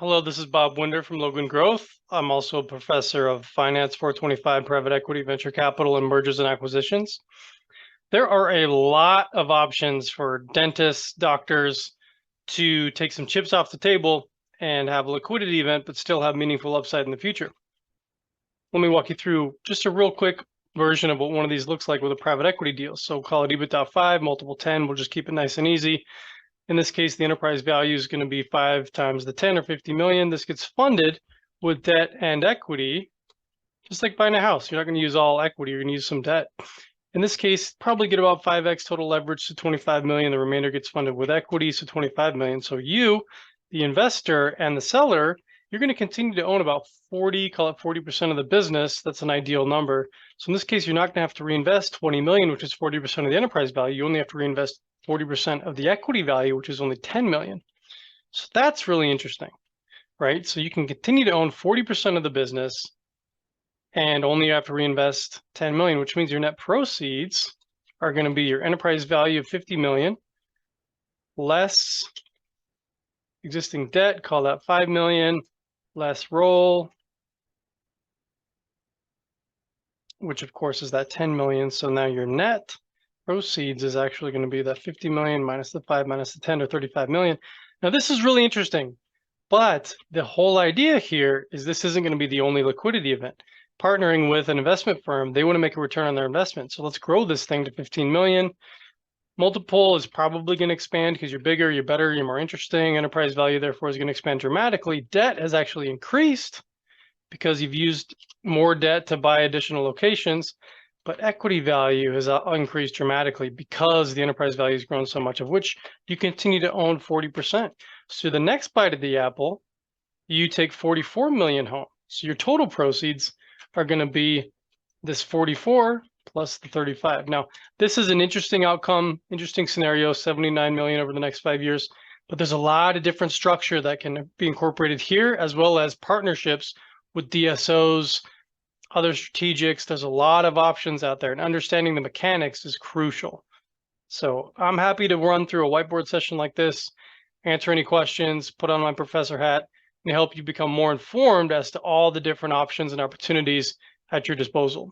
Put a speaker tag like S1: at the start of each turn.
S1: Hello, this is Bob Winder from Logan Growth. I'm also a professor of Finance 425, Private Equity, Venture Capital, and Mergers and Acquisitions. There are a lot of options for dentists, doctors to take some chips off the table and have a liquidity event, but still have meaningful upside in the future. Let me walk you through just a real quick version of what one of these looks like with a private equity deal. So call it EBITDA 5, multiple 10. We'll just keep it nice and easy. In this case, the enterprise value is going to be 5 times the 10 or 50 million. This gets funded with debt and equity, just like buying a house. You're not going to use all equity, you're going to use some debt. In this case, probably get about 5x total leverage to 25 million. The remainder gets funded with equity, so 25 million. So you, the investor and the seller, you're going to continue to own about 40, call it 40% of the business. That's an ideal number. So in this case, you're not going to have to reinvest 20 million, which is 40% of the enterprise value. You only have to reinvest 40% of the equity value, which is only 10 million. So that's really interesting, right? So you can continue to own 40% of the business and only have to reinvest 10 million, which means your net proceeds are going to be your enterprise value of 50 million less existing debt, call that 5 million, less roll, which of course is that 10 million. So now your net proceeds is actually going to be that 50 million minus the 5 minus the 10, or 35 million. Now this is really interesting, but the whole idea here is this isn't going to be the only liquidity event. Partnering with an investment firm, they want to make a return on their investment. So let's grow this thing to 15 million. Multiple is probably going to expand because you're bigger, you're better, you're more interesting. Enterprise value, therefore, is going to expand dramatically. Debt has actually increased because you've used more debt to buy additional locations, but equity value has increased dramatically because the enterprise value has grown so much, of which you continue to own 40%. So the next bite of the apple, you take 44 million home. So your total proceeds are going to be this 44 plus the 35. Now, this is an interesting outcome, interesting scenario, 79 million over the next 5 years, but there's a lot of different structure that can be incorporated here, as well as partnerships with DSOs, other strategics. There's a lot of options out there, and understanding the mechanics is crucial. So I'm happy to run through a whiteboard session like this, answer any questions, put on my professor hat, and help you become more informed as to all the different options and opportunities at your disposal.